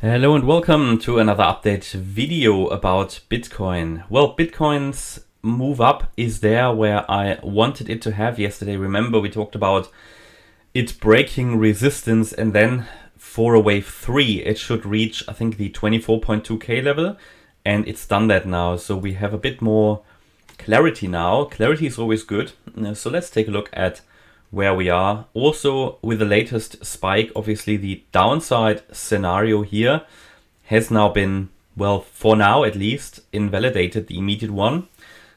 Hello and welcome to another update video about Bitcoin. Well, Bitcoin's move up is there where I wanted it to have yesterday. Remember, we talked about it breaking resistance, and then for a wave 3 it should reach, I think, the 24.2k level, and it's done that now. So we have a bit more clarity now. Clarity is always good. So let's take a look at where we are. Also, with the latest spike, obviously the downside scenario here has now been, well, for now at least, invalidated, the immediate one.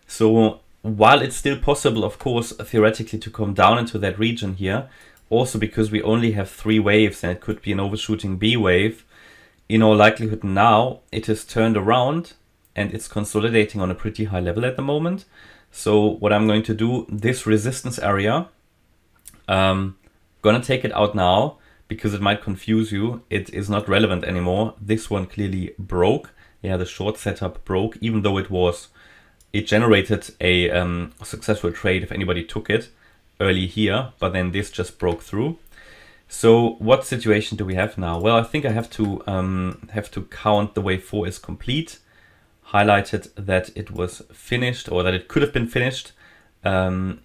So while it's still possible, of course, theoretically to come down into that region here, also because we only have 3 waves and it could be an overshooting B wave, in all likelihood now it has turned around and it's consolidating on a pretty high level at the moment. So what I'm going to do, this resistance area, gonna take it out now because it might confuse you. It is not relevant anymore. This one clearly broke. Yeah, the short setup broke, even though it generated a successful trade if anybody took it early here, but then this just broke through. So what situation do we have now? Well, I think I have to count the wave 4 is complete. Highlighted that it was finished, or that it could have been finished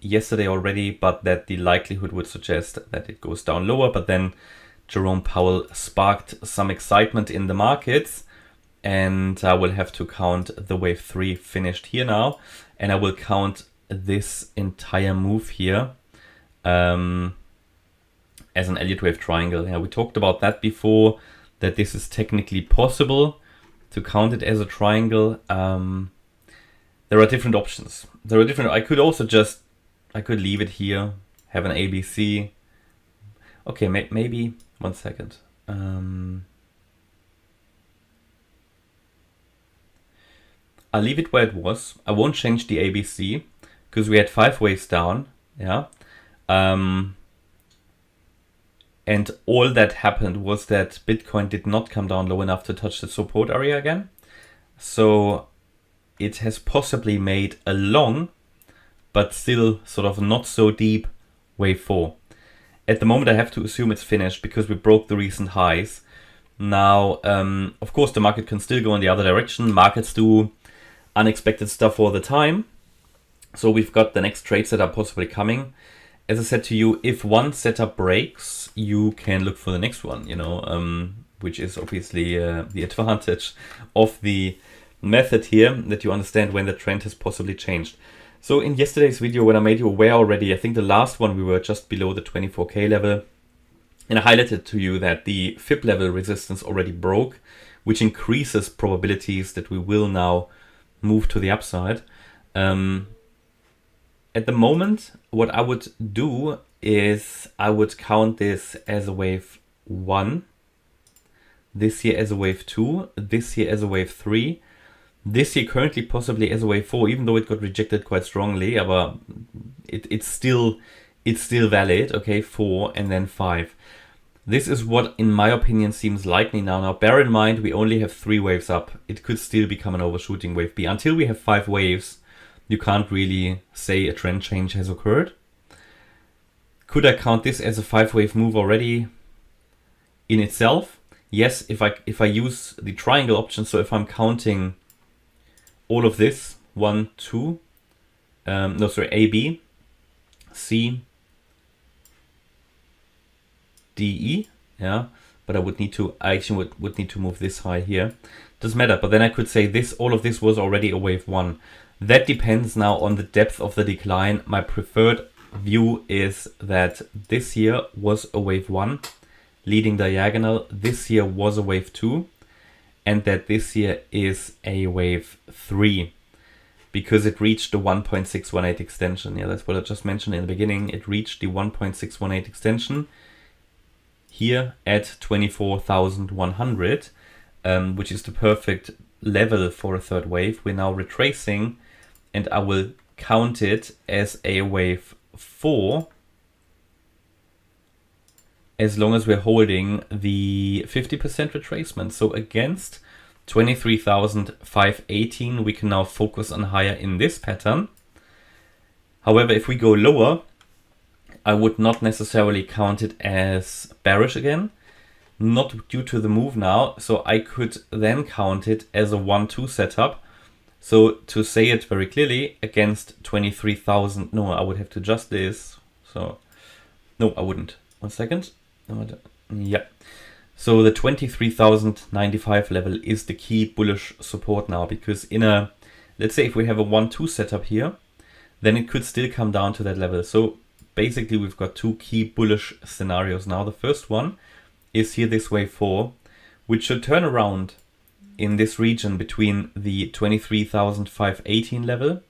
yesterday already, but that the likelihood would suggest that it goes down lower. But then Jerome Powell sparked some excitement in the markets, and I will have to count the wave 3 finished here now, and I will count this entire move here as an Elliott Wave triangle. Yeah, we talked about that before, that this is technically possible to count it as a triangle. There are different options. I could also I could leave it here, have an ABC. Okay, maybe, one second. I'll leave it where it was. I won't change the ABC because we had 5 waves down. Yeah. And all that happened was that Bitcoin did not come down low enough to touch the support area again. So it has possibly made a long, but still sort of not so deep wave 4. At the moment, I have to assume it's finished because we broke the recent highs. Now, of course, the market can still go in the other direction. Markets do unexpected stuff all the time. So we've got the next trade setup possibly coming. As I said to you, if one setup breaks, you can look for the next one, which is obviously the advantage of the method here, that you understand when the trend has possibly changed. So in yesterday's video, when I made you aware already, I think the last one we were just below the 24k level, and I highlighted to you that the fib level resistance already broke, which increases probabilities that we will now move to the upside. At the moment, what I would do is I would count this as a wave 1, this here as a wave 2, this here as a wave 3, this here currently possibly as a wave 4, even though it got rejected quite strongly, but it's still valid. Okay, 4 and then 5. This is what, in my opinion, seems likely now. Now, bear in mind, we only have 3 waves up. It could still become an overshooting wave B. Until we have 5 waves, you can't really say a trend change has occurred. Could I count this as a 5-wave move already in itself? Yes, if I use the triangle option. So if I'm counting all of this, 1, 2, A, B, C, D, E, yeah, but I actually would need to move this high here. Doesn't matter, but then I could say all of this was already a wave 1. That depends now on the depth of the decline. My preferred view is that this here was a wave 1 leading diagonal, this here was a wave 2, and that this here is a wave 3 because it reached the 1.618 extension. Yeah, that's what I just mentioned in the beginning. It reached the 1.618 extension here at 24,100, which is the perfect level for a third wave. We're now retracing, and I will count it as a wave 4 as long as we're holding the 50% retracement. So against 23,518, we can now focus on higher in this pattern. However, if we go lower, I would not necessarily count it as bearish again. not due to the move now. So I could then count it as a 1-2 setup. So to say it very clearly, against 23,000, no, I would have to adjust this. So no, I wouldn't. 1 second. Yeah. So the 23,095 level is the key bullish support now, because in a, let's say if we have a 1-2 setup here, then it could still come down to that level. So basically we've got two key bullish scenarios now. The first one is here this wave 4, which should turn around in this region between the 23,518 level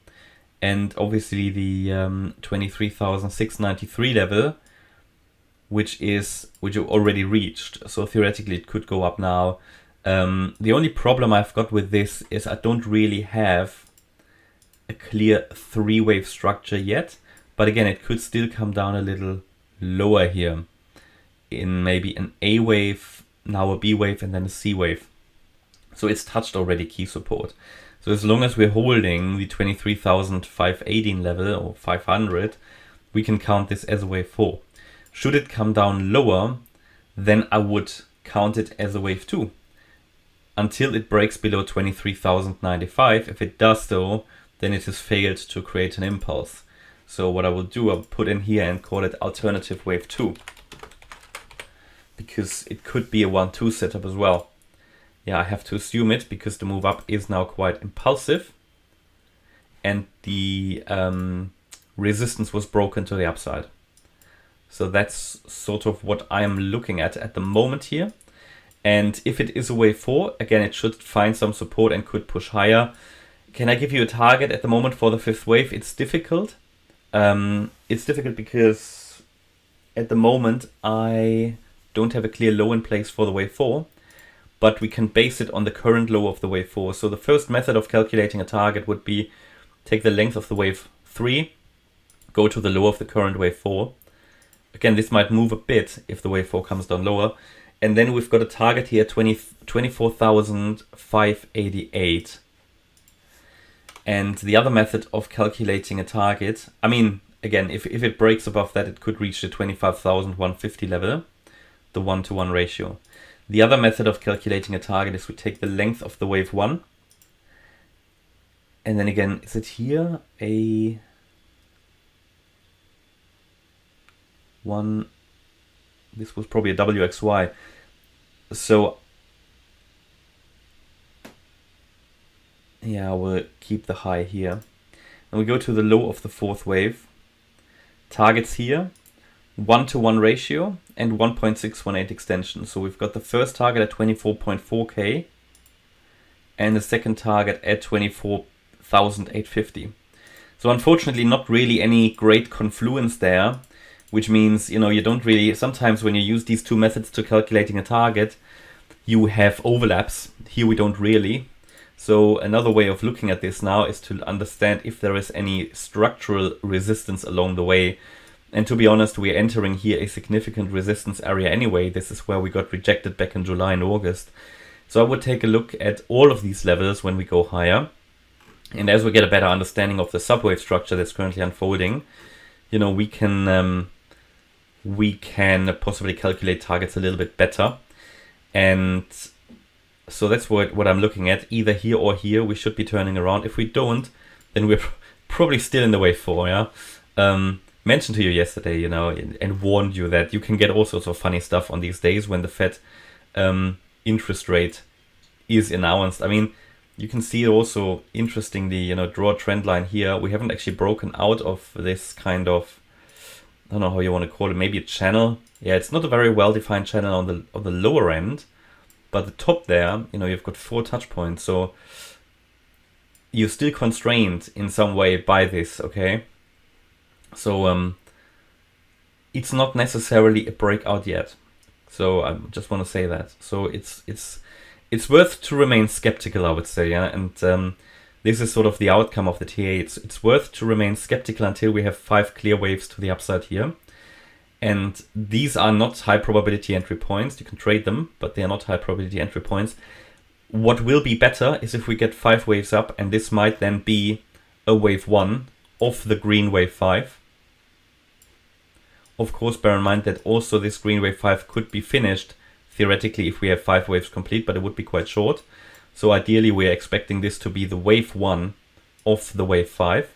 and obviously the 23,693 level, which you already reached. So theoretically it could go up now. The only problem I've got with this is I don't really have a clear 3-wave structure yet, but again, it could still come down a little lower here in maybe an A wave, now a B wave, and then a C wave. So it's touched already key support. So as long as we're holding the 23,518 level or 500, we can count this as a wave 4. Should it come down lower, then I would count it as a wave 2 until it breaks below 23,095. If it does so, then it has failed to create an impulse. So what I will do, I'll put in here and call it alternative wave 2, because it could be a 1-2 setup as well. Yeah, I have to assume it because the move up is now quite impulsive and the resistance was broken to the upside. So that's sort of what I'm looking at the moment here. And if it is a wave 4, again, it should find some support and could push higher. Can I give you a target at the moment for the 5th wave? It's difficult. It's difficult because at the moment I don't have a clear low in place for the wave 4, but we can base it on the current low of the wave 4. So the first method of calculating a target would be take the length of the wave 3, go to the low of the current wave 4. Again, this might move a bit if the wave 4 comes down lower. And then we've got a target here, 24,588. And the other method of calculating a target, I mean, again, if it breaks above that, it could reach the 25,150 level, the 1-to-1 ratio. The other method of calculating a target is we take the length of the wave 1. And then again, is it here a 1? This was probably a WXY. So yeah, we'll keep the high here. And we go to the low of the 4th wave. Targets here, 1-to-1 ratio and 1.618 extension. So we've got the first target at 24.4K and the second target at 24,850. So unfortunately, not really any great confluence there, which means, you know, you don't really, sometimes when you use these two methods to calculating a target, you have overlaps. Here we don't really. So another way of looking at this now is to understand if there is any structural resistance along the way. And to be honest, we're entering here a significant resistance area anyway. This is where we got rejected back in July and August. So I would take a look at all of these levels when we go higher. And as we get a better understanding of the subwave structure that's currently unfolding, you know, we can possibly calculate targets a little bit better. And so that's what I'm looking at. Either here or here, we should be turning around. If we don't, then we're probably still in the wave 4, yeah? Mentioned to you yesterday, you know, and warned you that you can get all sorts of funny stuff on these days when the Fed interest rate is announced. I mean, you can see also, interestingly, you know, draw a trend line here. We haven't actually broken out of this kind of, I don't know how you want to call it, maybe a channel. Yeah, it's not a very well-defined channel on the lower end, but the top there, you know, you've got 4 touch points. So you're still constrained in some way by this, okay? So it's not necessarily a breakout yet. So I just want to say that. So it's worth to remain skeptical, I would say, yeah. And this is sort of the outcome of the TA. It's worth to remain skeptical until we have 5 clear waves to the upside here. And these are not high probability entry points. You can trade them, but they are not high probability entry points. What will be better is if we get 5 waves up, and this might then be a wave 1 of the green wave 5. Of course, bear in mind that also this green wave 5 could be finished theoretically if we have 5 waves complete, but it would be quite short. So ideally we're expecting this to be the wave 1 of the wave 5.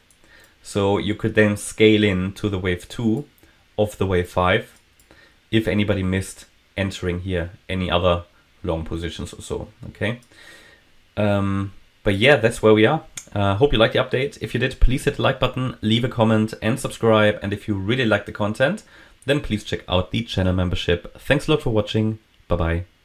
So you could then scale in to the wave 2 of the wave 5 if anybody missed entering here any other long positions or so. Okay. But yeah, that's where we are. Hope you liked the update. If you did, please hit the like button, leave a comment and subscribe. And if you really like the content, then please check out the channel membership. Thanks a lot for watching. Bye bye.